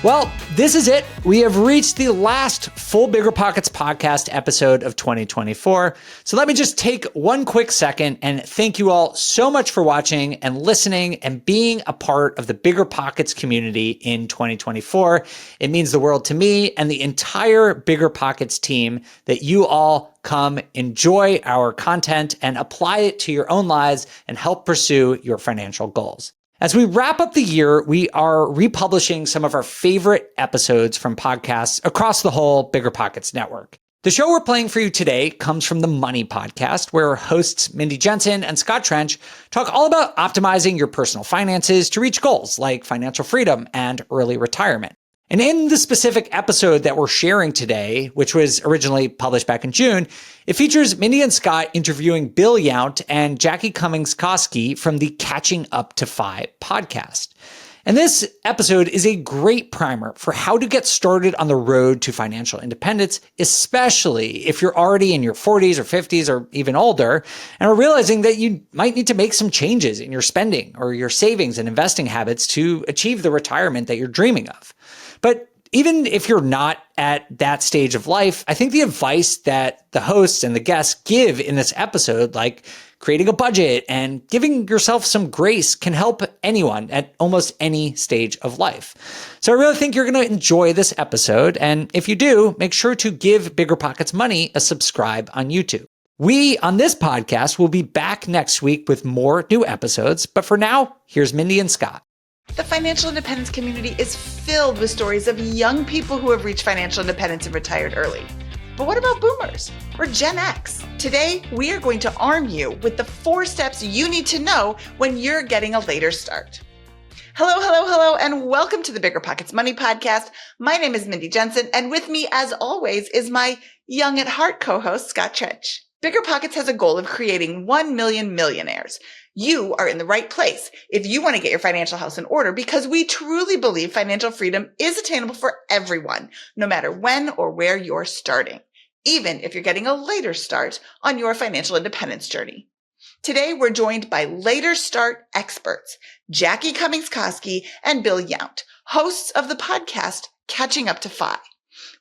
Well, this is it. We have reached the last full BiggerPockets podcast episode of 2024. So let me just take one quick second and thank you all so much for watching and listening and being a part of the BiggerPockets community in 2024. It means the world to me and the entire BiggerPockets team that you all come enjoy our content and apply it to your own lives and help pursue your financial goals. As we wrap up the year, we are republishing some of our favorite episodes from podcasts across the whole BiggerPockets network. The show we're playing for you today comes from the Money Podcast, where hosts Mindy Jensen and Scott Trench talk all about optimizing your personal finances to reach goals like financial freedom and early retirement. And in the specific episode that we're sharing today, which was originally published back in June, it features Mindy and Scott interviewing Bill Yount and Jackie Cummings-Koski from the Catching Up to FI podcast. And this episode is a great primer for how to get started on the road to financial independence, especially if you're already in your 40s or 50s or even older and are realizing that you might need to make some changes in your spending or your savings and investing habits to achieve the retirement that you're dreaming of. But even if you're not at that stage of life, I think the advice that the hosts and the guests give in this episode, like creating a budget and giving yourself some grace, can help anyone at almost any stage of life. So I really think you're going to enjoy this episode. And if you do, make sure to give BiggerPockets Money a subscribe on YouTube. We, on this podcast, will be back next week with more new episodes. But for now, here's Mindy and Scott. The financial independence community is filled with stories of young people who have reached financial independence and retired early. But what about boomers or Gen X? Today, we are going to arm you with the 4 steps you need to know when you're getting a later start. Hello, and welcome to the BiggerPockets Money Podcast. My name is Mindy Jensen, and with me, as always, is my young at heart co-host, Scott Trench. BiggerPockets has a goal of creating 1 million millionaires. You are in the right place if you want to get your financial house in order, because we truly believe financial freedom is attainable for everyone, no matter when or where you're starting, even if you're getting a later start on your financial independence journey. Today, we're joined by later start experts, Jackie Cummings-Koski and Bill Yount, hosts of the podcast Catching Up to FI.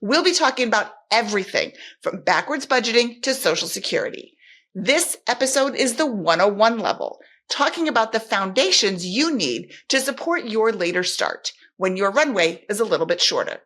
We'll be talking about everything from backwards budgeting to Social Security. This episode is the 101 level, talking about the foundations you need to support your later start when your runway is a little bit shorter.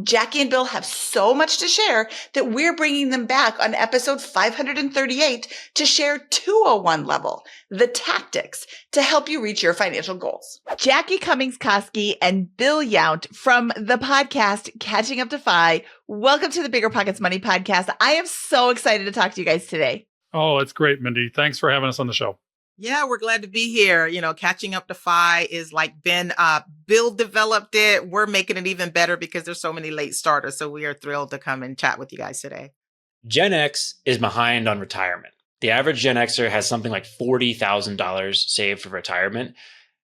Jackie and Bill have so much to share that we're bringing them back on episode 538 to share 201 level, the tactics to help you reach your financial goals. Jackie Cummings-Koski and Bill Yount from the podcast Catching Up to FI. Welcome to the BiggerPockets Money Podcast. I am so excited to talk to you guys today. Oh, it's great, Mindy. Thanks for having us on the show. Yeah, we're glad to be here. You know, Catching Up to FI is like Bill developed it. We're making it even better because there's so many late starters. So we are thrilled to come and chat with you guys today. Gen X is behind on retirement. The average Gen Xer has something like $40,000 saved for retirement.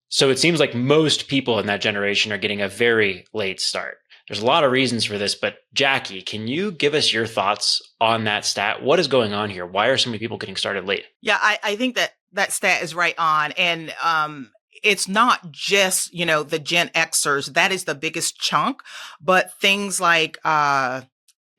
So it seems like most people in that generation are getting a very late start. There's a lot of reasons for this, but Jackie, can you give us your thoughts on that stat? What is going on here? Why are so many people getting started late? Yeah, I think that stat is right on. And it's not just, the Gen Xers. That is the biggest chunk. But things like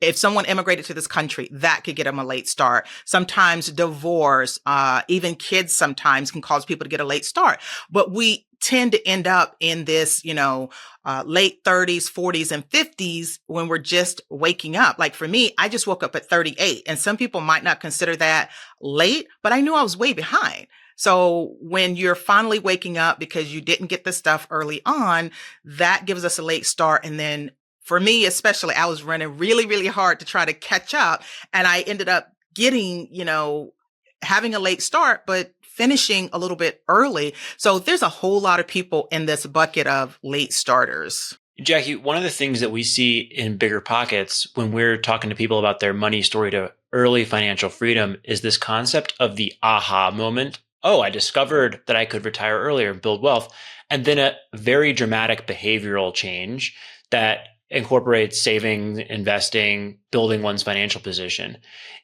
if someone immigrated to this country, that could get them a late start. Sometimes divorce, even kids sometimes can cause people to get a late start. But we tend to end up in this, late 30s, 40s, and 50s when we're just waking up. Like for me, I just woke up at 38, and some people might not consider that late, but I knew I was way behind. So when you're finally waking up because you didn't get the stuff early on, that gives us a late start. And then for me, especially, I was running really, really hard to try to catch up, and I ended up getting, having a late start, but finishing a little bit early. So there's a whole lot of people in this bucket of late starters. Jackie, one of the things that we see in BiggerPockets when we're talking to people about their money story to early financial freedom is this concept of the aha moment. Oh, I discovered that I could retire earlier and build wealth. And then a very dramatic behavioral change that incorporates saving, investing, building one's financial position.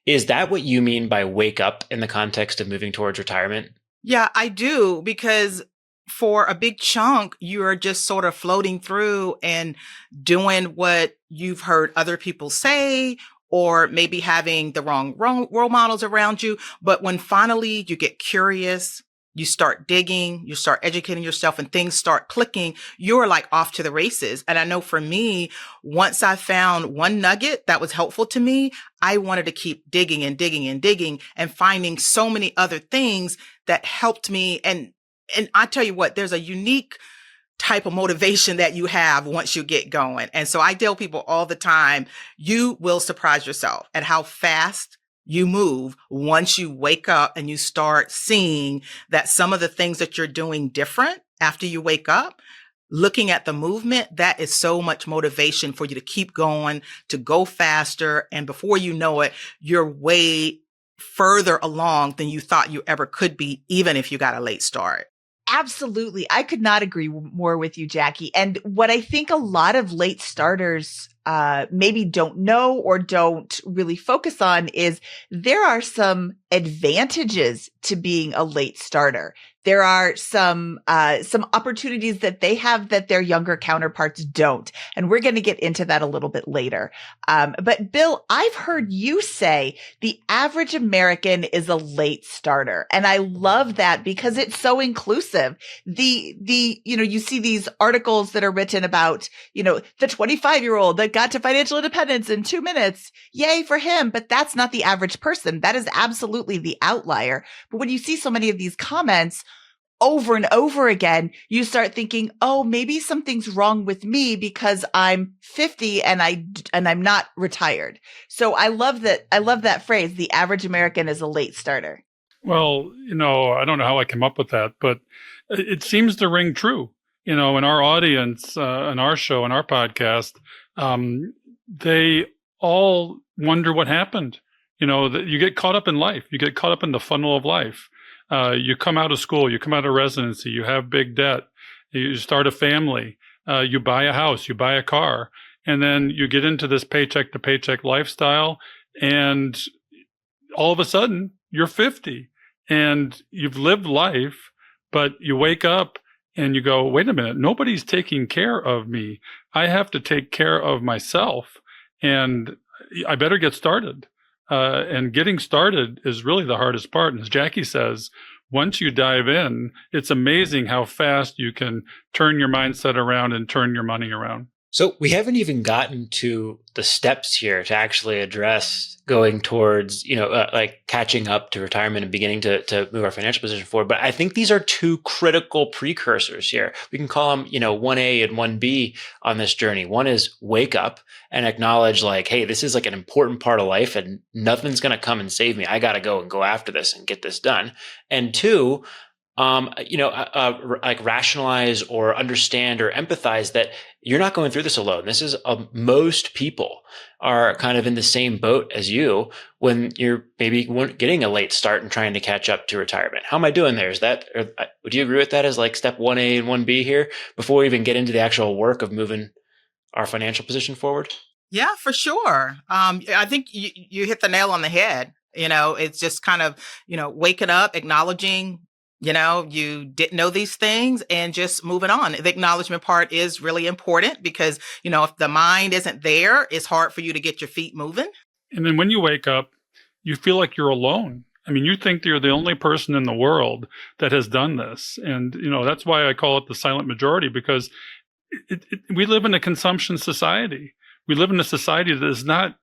Is that what you mean by wake up in the context of moving towards retirement? Yeah, I do, because for a big chunk, you're just sort of floating through and doing what you've heard other people say, or maybe having the wrong role models around you. But when finally you get curious, you start digging, you start educating yourself, and things start clicking, you're like off to the races. And I know for me, once I found one nugget that was helpful to me, I wanted to keep digging and digging and digging and finding so many other things that helped me. And I tell you what, there's a unique type of motivation that you have once you get going. And so I tell people all the time, you will surprise yourself at how fast you move once you wake up and you start seeing that some of the things that you're doing different after you wake up, looking at the movement, that is so much motivation for you to keep going, to go faster. And before you know it, you're way further along than you thought you ever could be, even if you got a late start. Absolutely. I could not agree more with you, Jackie. And what I think a lot of late starters maybe don't know or don't really focus on is there are some advantages to being a late starter. There are some opportunities that they have that their younger counterparts don't. And we're going to get into that a little bit later. But Bill, I've heard you say the average American is a late starter. And I love that because it's so inclusive. You see these articles that are written about, the 25-year-old that got to financial independence in 2 minutes. Yay for him. But that's not the average person. That is absolutely the outlier. But when you see so many of these comments over and over again, you start thinking, oh, maybe something's wrong with me because I'm 50 and I'm not retired. So I love that phrase. The average American is a late starter. Well, I don't know how I came up with that, but it seems to ring true. In our audience, in our show, in our podcast, they all wonder what happened. That you get caught up in life. You get caught up in the funnel of life. You come out of school, you come out of residency, you have big debt, you start a family, you buy a house, you buy a car, and then you get into this paycheck to paycheck lifestyle, and all of a sudden you're 50 and you've lived life, but you wake up and you go, wait a minute, nobody's taking care of me. I have to take care of myself, and I better get started. And getting started is really the hardest part. And as Jackie says, once you dive in, it's amazing how fast you can turn your mindset around and turn your money around. So we haven't even gotten to the steps here to actually address going towards, like catching up to retirement and beginning to move our financial position forward. But I think these are two critical precursors here. We can call them, 1A and 1B on this journey. One is wake up and acknowledge like, hey, this is like an important part of life and nothing's going to come and save me. I got to go and go after this and get this done. And two, like rationalize or understand or empathize that you're not going through this alone. This is most people are kind of in the same boat as you when you're maybe getting a late start and trying to catch up to retirement. How am I doing there? Would you agree with that as like step 1A and 1B here before we even get into the actual work of moving our financial position forward? Yeah, for sure. I think you hit the nail on the head. It's just kind of, waking up, acknowledging you didn't know these things and just moving on. The acknowledgement part is really important because, if the mind isn't there, it's hard for you to get your feet moving. And then when you wake up, you feel like you're alone. I mean, you think you're the only person in the world that has done this. And, that's why I call it the silent majority, because we live in a consumption society. We live in a society that does not,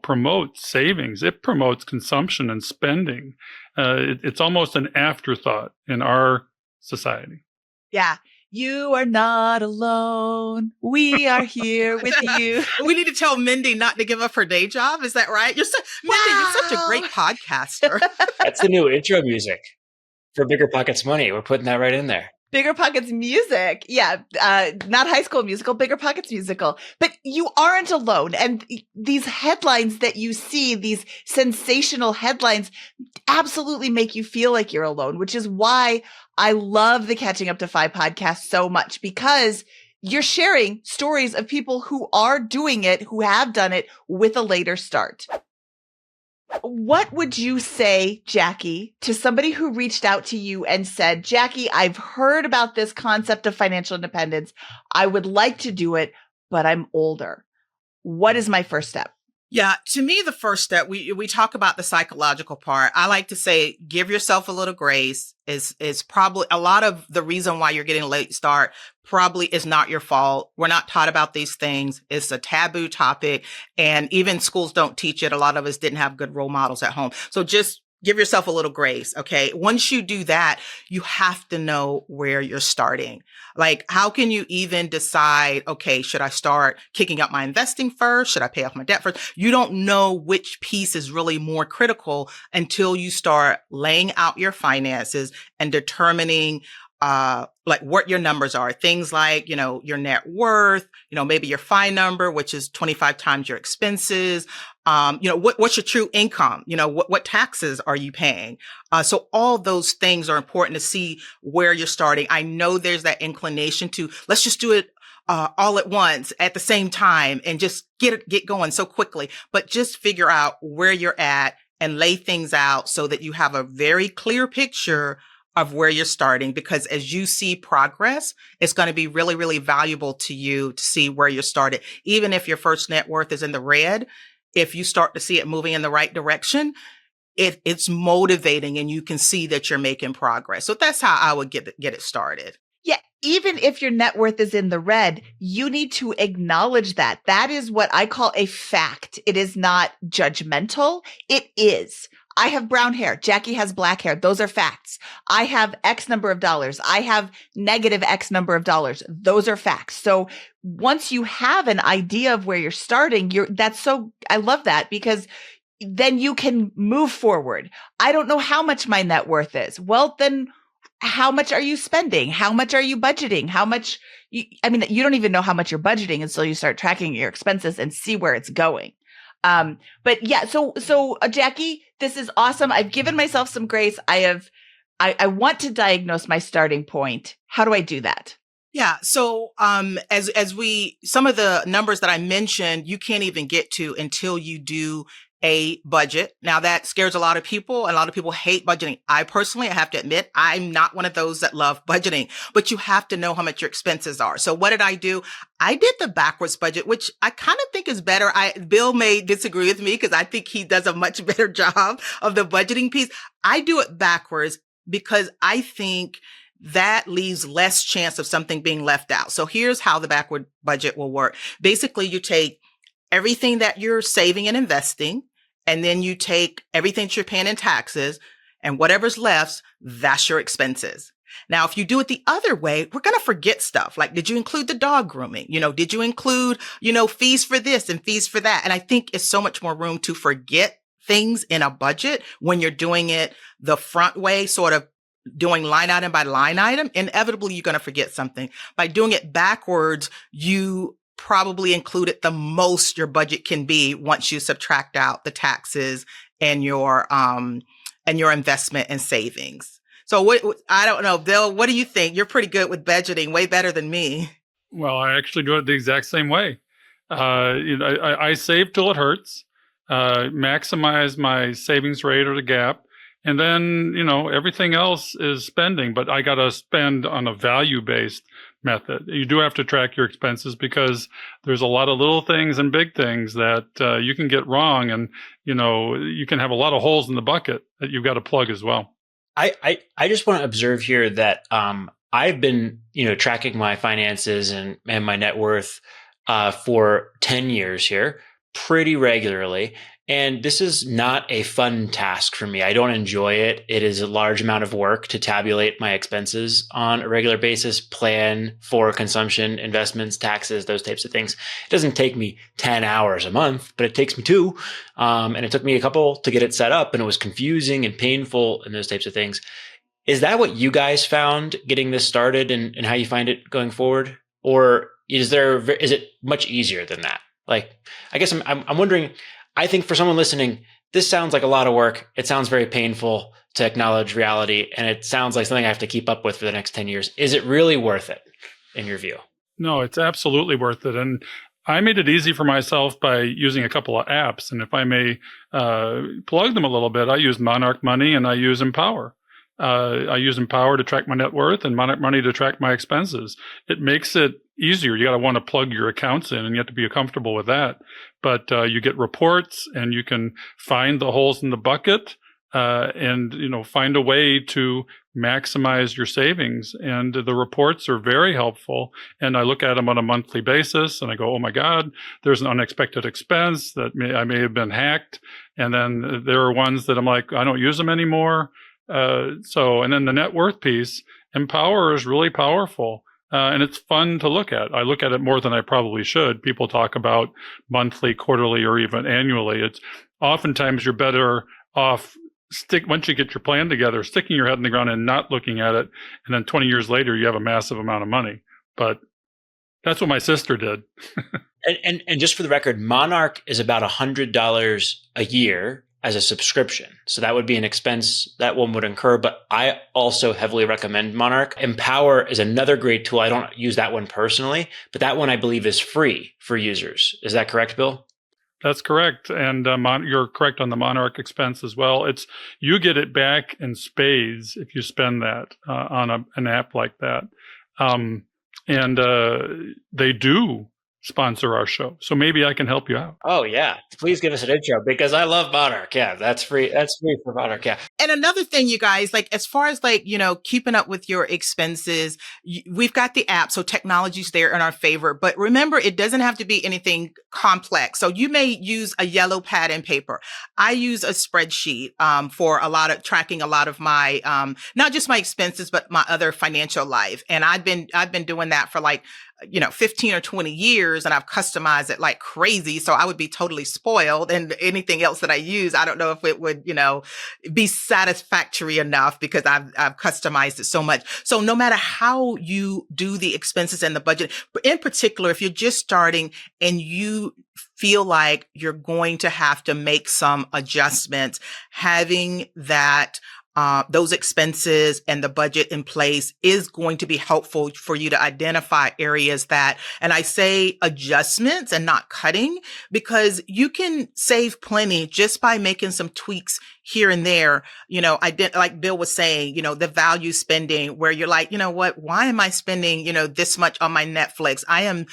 promote savings. It promotes consumption and spending. It's almost an afterthought in our society. Yeah. You are not alone. We are here with you. We need to tell Mindy not to give up her day job. Is that right? Mindy, you're such a great podcaster. That's the new intro music for BiggerPockets Money. We're putting that right in there. BiggerPockets music. Yeah. Not High School Musical, BiggerPockets musical. But you aren't alone. And these headlines that you see, these sensational headlines, absolutely make you feel like you're alone, which is why I love the Catching Up to 5 podcast so much, because you're sharing stories of people who are doing it, who have done it with a later start. What would you say, Jackie, to somebody who reached out to you and said, Jackie, I've heard about this concept of financial independence. I would like to do it, but I'm older. What is my first step? Yeah, to me, the first step, we talk about the psychological part. I like to say, give yourself a little grace. Is probably a lot of the reason why you're getting a late start probably is not your fault. We're not taught about these things. It's a taboo topic, and even schools don't teach it. A lot of us didn't have good role models at home. So just give yourself a little grace. Okay. Once you do that, you have to know where you're starting. Like, how can you even decide, okay, should I start kicking up my investing first? Should I pay off my debt first? You don't know which piece is really more critical until you start laying out your finances and determining like what your numbers are. Things like, your net worth, maybe your FI number, which is 25 times your expenses. What's your true income? What taxes are you paying? So all those things are important to see where you're starting. I know there's that inclination to, let's just do it all at once at the same time and just get going so quickly, but just figure out where you're at and lay things out so that you have a very clear picture of where you're starting, because as you see progress, it's going to be really, really valuable to you to see where you're started. Even if your first net worth is in the red, if you start to see it moving in the right direction, it's motivating and you can see that you're making progress. So that's how I would get it started. Yeah. Even if your net worth is in the red, you need to acknowledge that. That is what I call a fact. It is not judgmental. It is. I have brown hair. Jackie has black hair. Those are facts. I have X number of dollars. I have negative X number of dollars. Those are facts. So once you have an idea of where you're starting, I love that, because then you can move forward. I don't know how much my net worth is. Well, then how much are you spending? How much are you budgeting? You don't even know how much you're budgeting until you start tracking your expenses and see where it's going. But yeah, so Jackie, this is awesome. I've given myself some grace. I want to diagnose my starting point. How do I do that? Yeah. So, some of the numbers that I mentioned, you can't even get to until you do a budget. Now that scares a lot of people, and a lot of people hate budgeting. I have to admit, I'm not one of those that love budgeting, but you have to know how much your expenses are. So what did I do? I did the backwards budget, which I kind of think is better. Bill may disagree with me because I think he does a much better job of the budgeting piece. I do it backwards because I think that leaves less chance of something being left out. So here's how the backward budget will work. Basically, you take everything that you're saving and investing, and then you take everything that you're paying in taxes, and whatever's left, that's your expenses. Now, if you do it the other way, we're going to forget stuff. Like, did you include the dog grooming? Did you include, fees for this and fees for that? And I think it's so much more room to forget things in a budget when you're doing it the front way, sort of doing line item by line item. Inevitably, you're going to forget something. By doing it backwards, you probably included the most your budget can be once you subtract out the taxes and your investment and savings. So I don't know, Bill, what do you think? You're pretty good with budgeting, way better than me. Well, I actually do it the exact same way. I save till it hurts, maximize my savings rate or the gap. And then, everything else is spending, but I got to spend on a value-based method. You do have to track your expenses because there's a lot of little things and big things that you can get wrong. And, you can have a lot of holes in the bucket that you've got to plug as well. I just want to observe here that I've been, tracking my finances and my net worth for 10 years here pretty regularly. And this is not a fun task for me. I don't enjoy it. It is a large amount of work to tabulate my expenses on a regular basis, plan for consumption, investments, taxes, those types of things. It doesn't take me 10 hours a month, but it takes me 2. And it took me a couple to get it set up, and it was confusing and painful and those types of things. Is that what you guys found getting this started and how you find it going forward? Or is it much easier than that? Like, I guess I'm wondering, I think for someone listening, this sounds like a lot of work. It sounds very painful to acknowledge reality, and it sounds like something I have to keep up with for the next 10 years. Is it really worth it, in your view? No, it's absolutely worth it. And I made it easy for myself by using a couple of apps. And if I may plug them a little bit, I use Monarch Money and I use Empower. I use Empower to track my net worth and Monarch Money to track my expenses. It makes it easier. You got to want to plug your accounts in and you have to be comfortable with that. But you get reports and you can find the holes in the bucket and, find a way to maximize your savings. And the reports are very helpful. And I look at them on a monthly basis and I go, oh my God, there's an unexpected expense that I may have been hacked. And then there are ones that I'm like, I don't use them anymore. And then the net worth piece, Empower is really powerful. And it's fun to look at. I look at it more than I probably should. People talk about monthly, quarterly, or even annually. It's oftentimes you're better off once you get your plan together, sticking your head in the ground and not looking at it. And then 20 years later, you have a massive amount of money. But that's what my sister did. And just for the record, Monarch is about $100 a year as a subscription. So that would be an expense that one would incur, but I also heavily recommend Monarch. Empower is another great tool. I don't use that one personally, but that one I believe is free for users. Is that correct, Bill? That's correct. And you're correct on the Monarch expense as well. You get it back in spades if you spend that on an app like that. They do sponsor our show. So maybe I can help you out. Oh, yeah. Please give us an intro because I love Monarch. Yeah, that's free. That's free for Monarch. Yeah. And another thing, you guys, as far as keeping up with your expenses, we've got the app. So technology's there in our favor. But remember, it doesn't have to be anything complex. So you may use a yellow pad and paper. I use a spreadsheet for tracking a lot of my, not just my expenses, but my other financial life. And I've been doing that for 15 or 20 years, and I've customized it like crazy. So I would be totally spoiled. And anything else that I use, I don't know if it would, be satisfactory enough because I've customized it so much. So no matter how you do the expenses and the budget, in particular, if you're just starting and you feel like you're going to have to make some adjustments, having that those expenses and the budget in place is going to be helpful for you to identify areas and I say adjustments and not cutting, because you can save plenty just by making some tweaks here and there. Like Bill was saying, the value spending where you're like, what, why am I spending, this much on my Netflix? I am,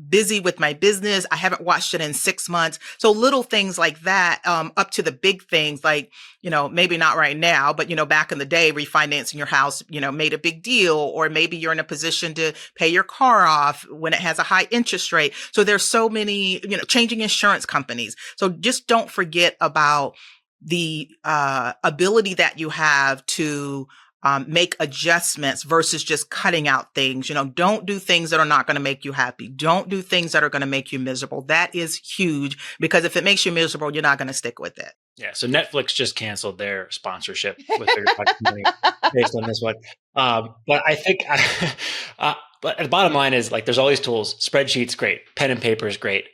busy with my business. I haven't watched it in 6 months. So little things like that, up to the big things like, maybe not right now, but, back in the day, refinancing your house, made a big deal, or maybe you're in a position to pay your car off when it has a high interest rate. So there's so many, changing insurance companies. So just don't forget about the ability that you have to make adjustments versus just cutting out things. Don't do things that are not going to make you happy. Don't do things that are going to make you miserable. That is huge, because if it makes you miserable, you're not going to stick with it. Yeah, so Netflix just canceled their sponsorship with BiggerPockets money based on this one. But I think, but the bottom line is there's all these tools. Spreadsheets, great. Pen and paper is great.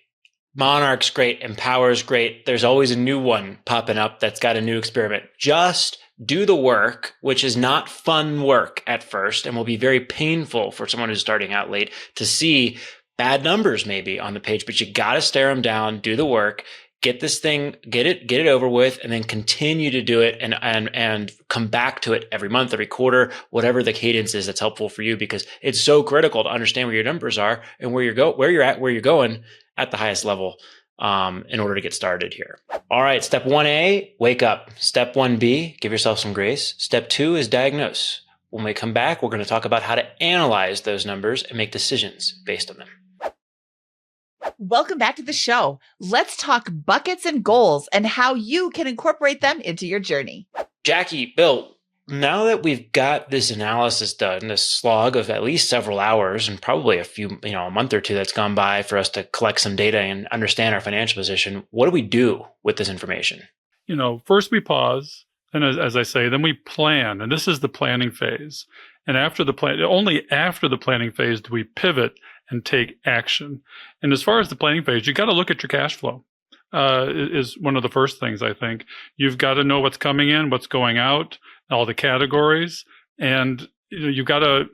Monarch's great. Empower's great. There's always a new one popping up that's got a new experiment. Just do the work, which is not fun work at first and will be very painful for someone who's starting out late to see bad numbers maybe on the page, but you got to stare them down, do the work. Get this thing, get it over with, and then continue to do it and come back to it every month, every quarter, whatever the cadence is that's helpful for you, because it's so critical to understand where your numbers are and where you're going at the highest level in order to get started here. All right, step 1A, wake up. Step 1B, give yourself some grace. Step 2 is diagnose. When we come back, we're going to talk about how to analyze those numbers and make decisions based on them. Welcome back to the show. Let's talk buckets and goals and how you can incorporate them into your journey. Jackie, Bill, now that we've got this analysis done, this slog of at least several hours and probably a month or two that's gone by for us to collect some data and understand our financial position, what do we do with this information? First we pause. And as I say, then we plan. And this is the planning phase. And only after the planning phase do we pivot and take action. And as far as the planning phase, you got to look at your cash flow. Is one of the first things, I think. You've got to know what's coming in, what's going out, all the categories, and you've got to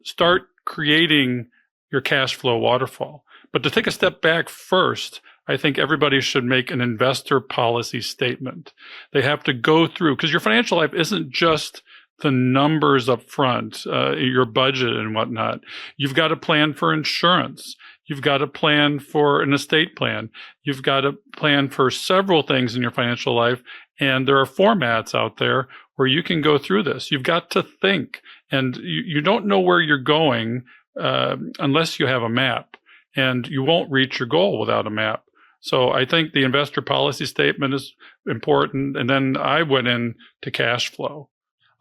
start creating your cash flow waterfall. But to take a step back first, I think everybody should make an investor policy statement. They have to go through, because your financial life isn't just the numbers up front, your budget and whatnot. You've got to plan for insurance. You've got to plan for an estate plan. You've got to plan for several things in your financial life. And there are formats out there where you can go through this. You've got to think, and you don't know where you're going unless you have a map, and you won't reach your goal without a map. So I think the investor policy statement is important. And then I went into cash flow.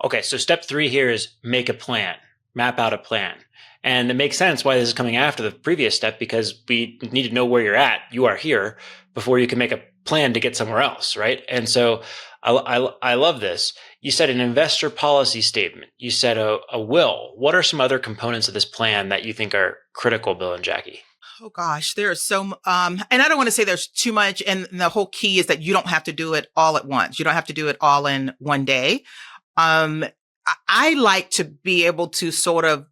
Okay, so step 3 here is make a plan, map out a plan. And it makes sense why this is coming after the previous step, because we need to know where you're at. You are here before you can make a plan to get somewhere else, right? And so I love this. You said an investor policy statement. You said a will. What are some other components of this plan that you think are critical, Bill and Jackie? Oh gosh, there's so, and I don't want to say there's too much. And the whole key is that you don't have to do it all at once. You don't have to do it all in one day. I like to be able to sort of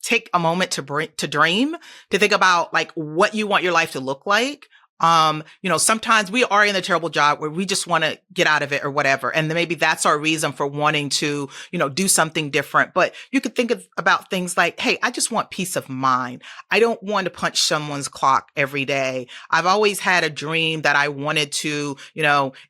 take a moment to dream, to think about like what you want your life to look like. Sometimes we are in a terrible job where we just want to get out of it or whatever. And then maybe that's our reason for wanting to, do something different. But you could think about things like, hey, I just want peace of mind. I don't want to punch someone's clock every day. I've always had a dream that I wanted to,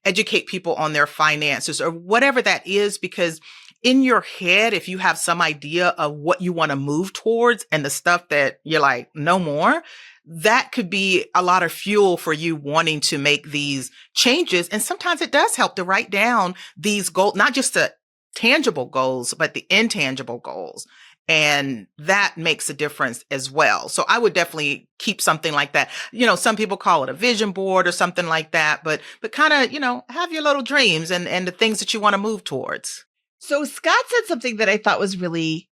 educate people on their finances or whatever that is, because in your head, if you have some idea of what you want to move towards and the stuff that you're like, no more, that could be a lot of fuel for you wanting to make these changes. And sometimes it does help to write down these goals, not just the tangible goals, but the intangible goals. And that makes a difference as well. So I would definitely keep something like that. Some people call it a vision board or something like that, but kind of, have your little dreams and the things that you want to move towards. So Scott said something that I thought was really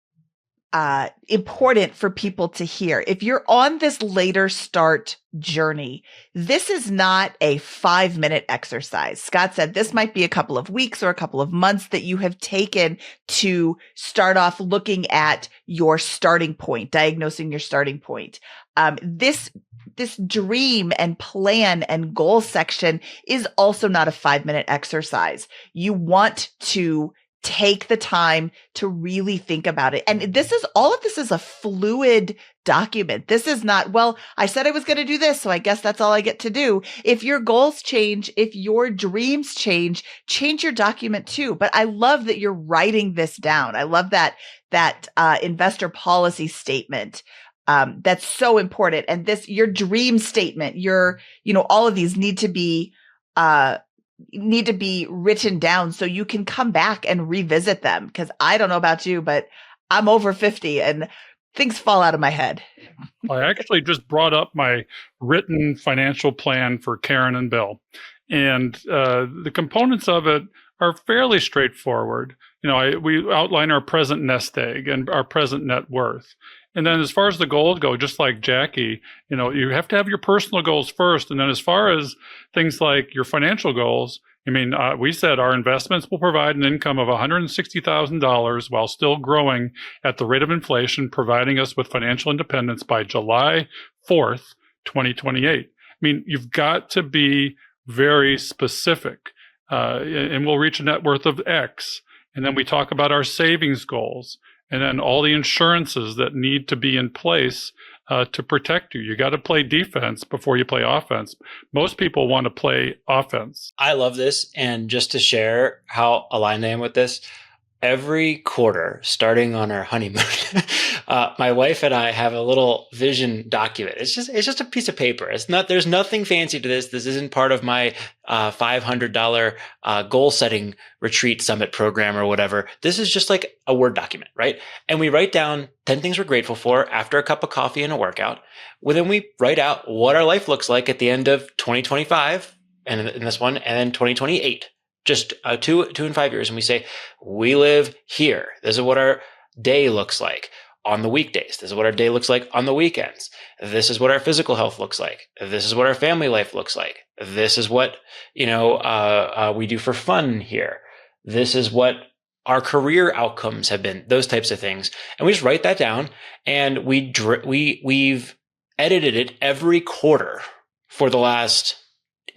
important for people to hear. If you're on this later start journey, this is not a 5-minute exercise. Scott said this might be a couple of weeks or a couple of months that you have taken to start off looking at your starting point, diagnosing your starting point. This dream and plan and goal section is also not a 5-minute exercise. You want to take the time to really think about it. And all of this is a fluid document. This is not, well, I said I was going to do this, so I guess that's all I get to do. If your goals change, if your dreams change your document too. But I love that you're writing this down. I love that investor policy statement. That's so important. And your dream statement, all of these need to be written down so you can come back and revisit them. Because I don't know about you, but I'm over 50 and things fall out of my head. I actually just brought up my written financial plan for Karen and Bill. And the components of it are fairly straightforward. We outline our present nest egg and our present net worth. And then as far as the goals go, just like Jackie, you have to have your personal goals first. And then as far as things like your financial goals, we said our investments will provide an income of $160,000 while still growing at the rate of inflation, providing us with financial independence by July 4th, 2028. You've got to be very specific, and we'll reach a net worth of X. And then we talk about our savings goals. And then all the insurances that need to be in place to protect you. You got to play defense before you play offense. Most people want to play offense. I love this. And just to share how aligned I am with this, every quarter, starting on our honeymoon, my wife and I have a little vision document. It's just a piece of paper. There's nothing fancy to this. This isn't part of my $500 goal setting retreat summit program or whatever. This is just like a Word document, right? And we write down 10 things we're grateful for after a cup of coffee and a workout. Well, then we write out what our life looks like at the end of 2025 and in this one, and then 2028. Just 2 and 5 years. And we say, we live here. This is what our day looks like on the weekdays. This is what our day looks like on the weekends. This is what our physical health looks like. This is what our family life looks like. This is what, we do for fun here. This is what our career outcomes have been, those types of things. And we just write that down, and we've edited it every quarter for the last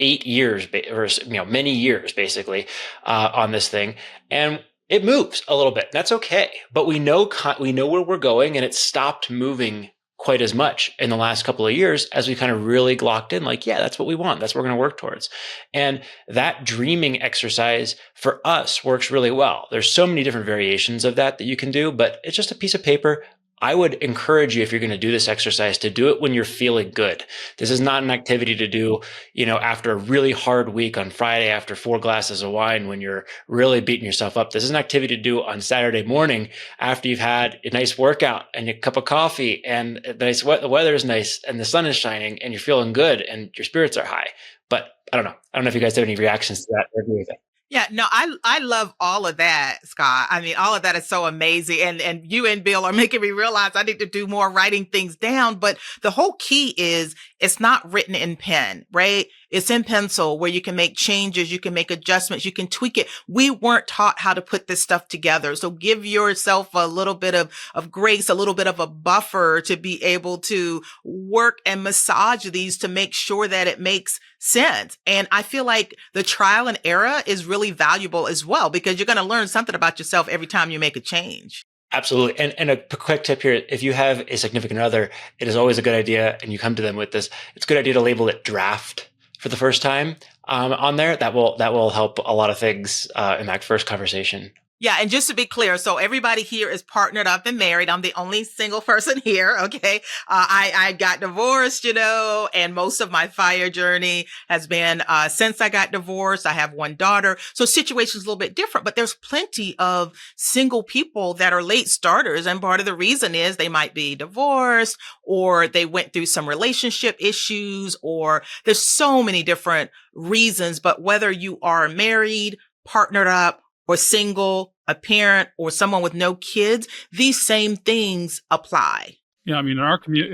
8 years, or many years, basically, on this thing, and it moves a little bit. That's okay, but we know where we're going, and it stopped moving quite as much in the last couple of years as we kind of really locked in. Like, yeah, that's what we want. That's what we're going to work towards. And that dreaming exercise for us works really well. There's so many different variations of that you can do, but it's just a piece of paper. I would encourage you, if you're going to do this exercise, to do it when you're feeling good. This is not an activity to do, after a really hard week on Friday after 4 glasses of wine when you're really beating yourself up. This is an activity to do on Saturday morning after you've had a nice workout and a cup of coffee and the weather is nice and the sun is shining and you're feeling good and your spirits are high. But I don't know. I don't know if you guys have any reactions to that or agree with it. Yeah, no, I love all of that, Scott. I mean, all of that is so amazing. And you and Bill are making me realize I need to do more writing things down. But the whole key is it's not written in pen, right? It's in pencil where you can make changes, you can make adjustments, you can tweak it. We weren't taught how to put this stuff together. So give yourself a little bit of grace, a little bit of a buffer to be able to work and massage these to make sure that it makes sense. And I feel like the trial and error is really valuable as well, because you're going to learn something about yourself every time you make a change. Absolutely. And a quick tip here, if you have a significant other, it is always a good idea, and you come to them with this, it's a good idea to label it draft for the first time on there. That will help a lot of things in that first conversation. Yeah. And just to be clear, so everybody here is partnered up and married. I'm the only single person here. Okay. I got divorced, and most of my FIRE journey has been, since I got divorced. I have one daughter. So situation's a little bit different, but there's plenty of single people that are late starters. And part of the reason is they might be divorced or they went through some relationship issues, or there's so many different reasons. But whether you are married, partnered up, or single, a parent, or someone with no kids, these same things apply. Yeah, I mean, in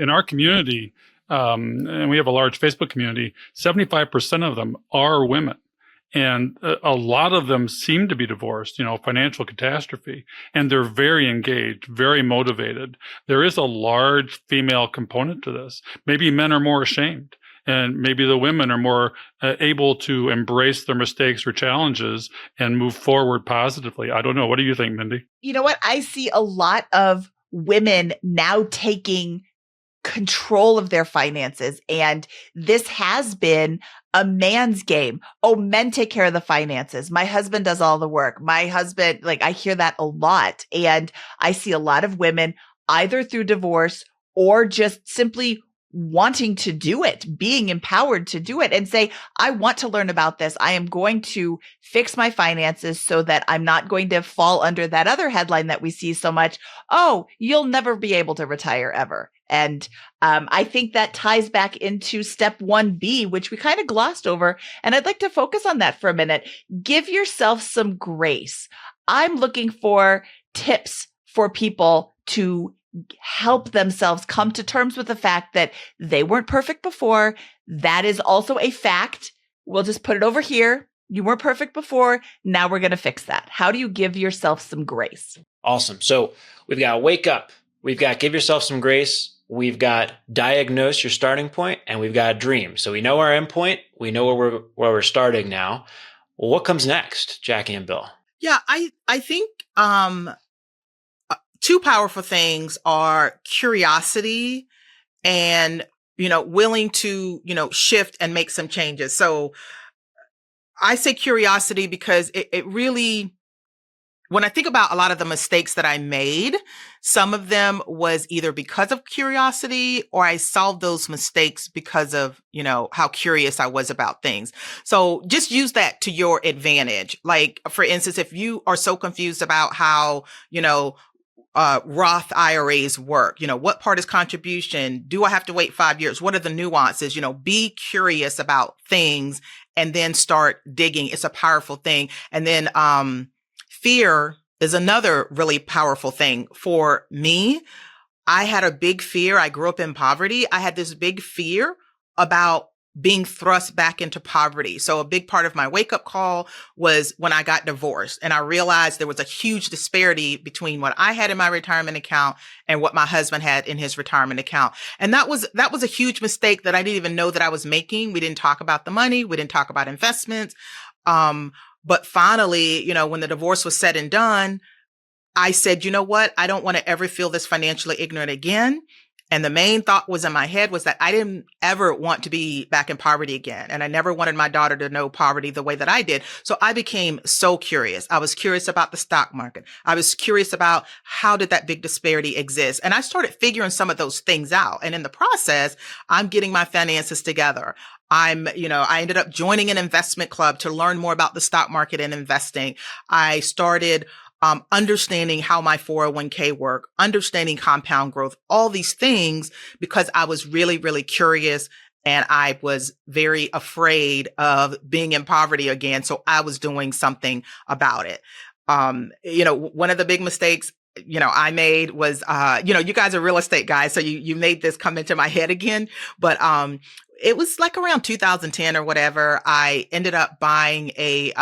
our community, and we have a large Facebook community, 75% of them are women. And a lot of them seem to be divorced, financial catastrophe, and they're very engaged, very motivated. There is a large female component to this. Maybe men are more ashamed, and maybe the women are more able to embrace their mistakes or challenges and move forward positively. I don't know. What do you think, Mindy? You know what? I see a lot of women now taking control of their finances. And this has been a man's game. Oh, men take care of the finances. My husband does all the work. My husband, I hear that a lot. And I see a lot of women either through divorce or just simply wanting to do it, being empowered to do it and say, I want to learn about this. I am going to fix my finances so that I'm not going to fall under that other headline that we see so much. Oh, you'll never be able to retire ever. And I think that ties back into step 1B, which we kind of glossed over. And I'd like to focus on that for a minute. Give yourself some grace. I'm looking for tips for people to help themselves come to terms with the fact that they weren't perfect before. That is also a fact. We'll just put it over here. You weren't perfect before. Now we're going to fix that. How do you give yourself some grace? Awesome. So we've got wake up. We've got give yourself some grace. We've got diagnose your starting point, and we've got dream. So we know our end point. We know where we're starting now. Well, what comes next, Jackie and Bill? Yeah, I think two powerful things are curiosity and, willing to, shift and make some changes. So I say curiosity because it really, when I think about a lot of the mistakes that I made, some of them was either because of curiosity or I solved those mistakes because of, how curious I was about things. So just use that to your advantage. Like, for instance, if you are so confused about how, Roth IRAs work, what part is contribution? Do I have to wait 5 years? What are the nuances? Be curious about things and then start digging. It's a powerful thing. And then, fear is another really powerful thing. For me, I had a big fear. I grew up in poverty. I had this big fear about being thrust back into poverty. So a big part of my wake up call was when I got divorced and I realized there was a huge disparity between what I had in my retirement account and what my husband had in his retirement account. And that was a huge mistake that I didn't even know that I was making. We didn't talk about the money. We didn't talk about investments. But finally, when the divorce was said and done, I said, you know what? I don't want to ever feel this financially ignorant again. And the main thought was in my head was that I didn't ever want to be back in poverty again. And I never wanted my daughter to know poverty the way that I did. So I became so curious. I was curious about the stock market. I was curious about how did that big disparity exist? And I started figuring some of those things out. And in the process, I'm getting my finances together. I ended up joining an investment club to learn more about the stock market and investing. I started understanding how my 401k worked, understanding compound growth, all these things, because I was really, really curious and I was very afraid of being in poverty again. So I was doing something about it. One of the big mistakes I made was, you guys are real estate guys, so you made this come into my head again, but it was like around 2010 or whatever. I ended up buying a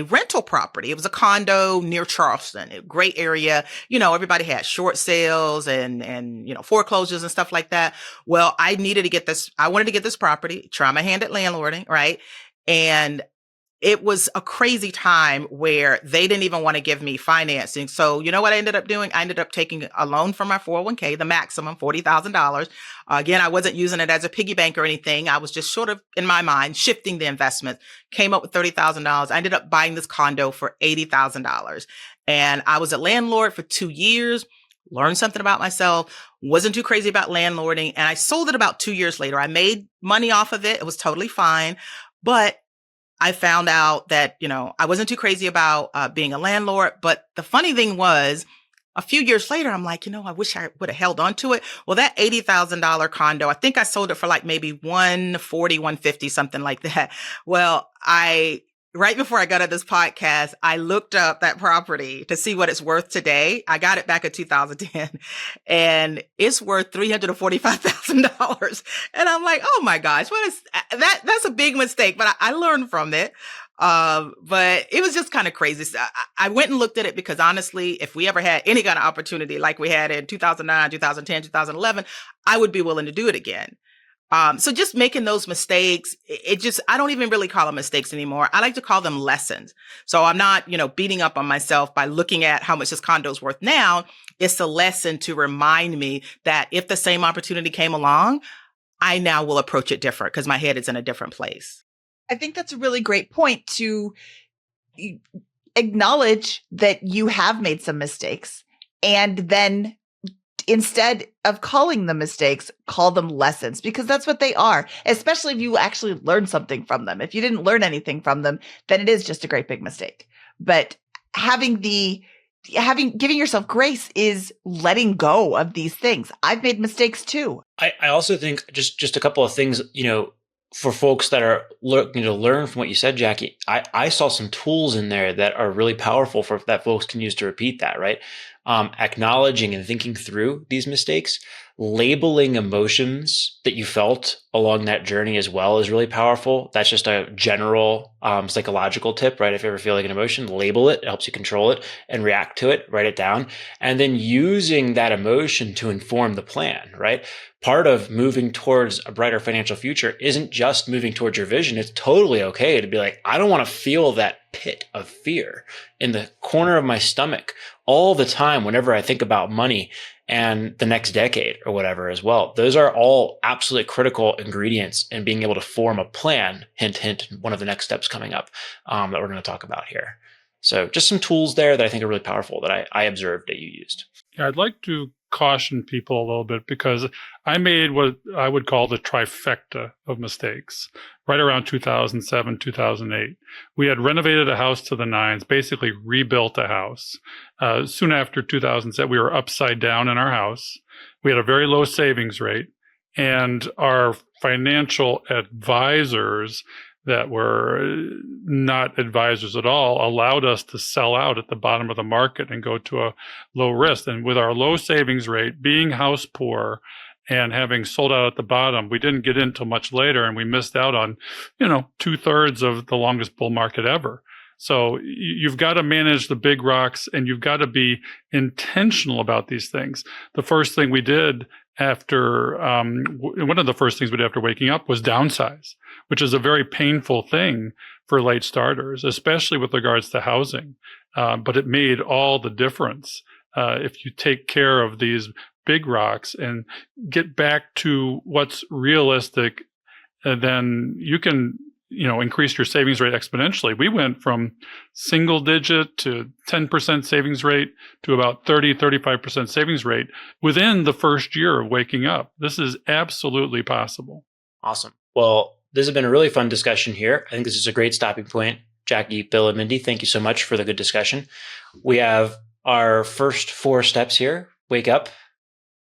rental property. It was a condo near Charleston, a great area. Everybody had short sales and foreclosures and stuff like that. Well, I wanted to get this property, try my hand at landlording, right? And it was a crazy time where they didn't even want to give me financing. So you know what I ended up doing? I ended up taking a loan from my 401k, the maximum $40,000. Again, I wasn't using it as a piggy bank or anything. I was just sort of, in my mind, shifting the investment, came up with $30,000. I ended up buying this condo for $80,000. And I was a landlord for 2 years, learned something about myself, wasn't too crazy about landlording. And I sold it about 2 years later. I made money off of it. It was totally fine. But I found out that, I wasn't too crazy about being a landlord. But the funny thing was, a few years later, I'm like, I wish I would have held on to it. Well, that $80,000 condo, I think I sold it for like maybe 140, 150, something like that. Well, right before I got on this podcast, I looked up that property to see what it's worth today. I got it back in 2010 and it's worth $345,000. And I'm like, oh my gosh, what is that? That's a big mistake, but I learned from it. But it was just kind of crazy. So I went and looked at it because honestly, if we ever had any kind of opportunity like we had in 2009, 2010, 2011, I would be willing to do it again. So just making those mistakes, I don't even really call them mistakes anymore. I like to call them lessons. So I'm not, beating up on myself by looking at how much this condo is worth now. It's a lesson to remind me that if the same opportunity came along, I now will approach it different because my head is in a different place. I think that's a really great point to acknowledge that you have made some mistakes and then instead of calling them mistakes, call them lessons because that's what they are, especially if you actually learn something from them. If you didn't learn anything from them, then it is just a great big mistake. But giving yourself grace is letting go of these things. I've made mistakes too. I also think just a couple of things, for folks that are looking to learn from what you said, Jackie, I saw some tools in there that are really powerful that folks can use to repeat that, right? Acknowledging and thinking through these mistakes, labeling emotions that you felt along that journey as well is really powerful. That's just a general psychological tip, right? If you ever feel like an emotion, label it. It helps you control it and react to it, write it down. And then using that emotion to inform the plan, right? Part of moving towards a brighter financial future isn't just moving towards your vision. It's totally okay to be like, I don't want to feel that pit of fear in the corner of my stomach all the time whenever I think about money and the next decade or whatever as well. Those are all absolutely critical ingredients in being able to form a plan, hint, hint, one of the next steps coming up that we're going to talk about here. So just some tools there that I think are really powerful that I observed that you used. Yeah, I'd like to caution people a little bit because I made what I would call the trifecta of mistakes right around 2007, 2008. We had renovated a house to the nines, basically rebuilt a house. Soon after 2007, we were upside down in our house. We had a very low savings rate, and our financial advisors that were not advisors at all allowed us to sell out at the bottom of the market and go to a low risk. And with our low savings rate, being house poor, and having sold out at the bottom, we didn't get in until much later, and we missed out on, 2/3 of the longest bull market ever. So you've got to manage the big rocks, and you've got to be intentional about these things. The first thing we did after, one of the first things we did after waking up was downsize, which is a very painful thing for late starters, especially with regards to housing. But it made all the difference. If you take care of these big rocks and get back to what's realistic, then you can, increase your savings rate exponentially. We went from single digit to 10% savings rate to about 35% savings rate within the first year of waking up. This is absolutely possible. Awesome. Well, this has been a really fun discussion here. I think this is a great stopping point. Jackie, Bill, and Mindy, thank you so much for the good discussion. We have our first 4 steps here. Wake up.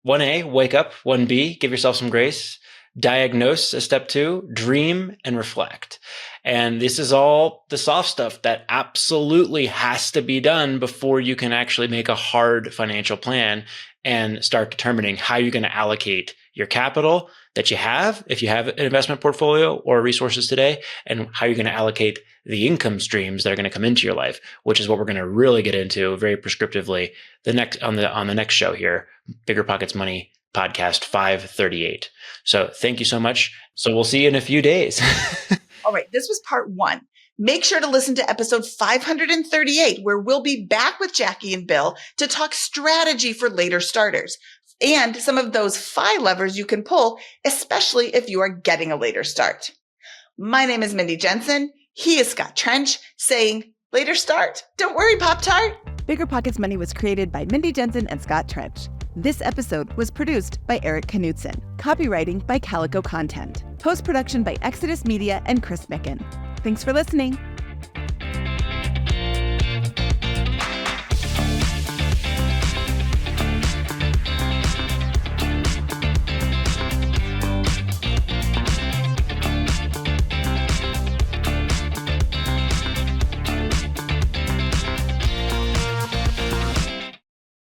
1A, wake up. 1B, give yourself some grace. Diagnose as step 2, dream and reflect. And this is all the soft stuff that absolutely has to be done before you can actually make a hard financial plan and start determining how you're going to allocate your capital that you have, if you have an investment portfolio or resources today, and how you're going to allocate the income streams that are going to come into your life, which is what we're going to really get into very prescriptively on the next show here, BiggerPockets Money Podcast 538. So thank you so much. So we'll see you in a few days. All right, this was part 1. Make sure to listen to episode 538, where we'll be back with Jackie and Bill to talk strategy for later starters and some of those FI levers you can pull, especially if you are getting a later start. My name is Mindy Jensen. He is Scott Trench, saying, later start. Don't worry, Pop-Tart. BiggerPockets Money was created by Mindy Jensen and Scott Trench. This episode was produced by Eric Knudsen. Copywriting by Calico Content. Post-production by Exodus Media and Chris Micken. Thanks for listening.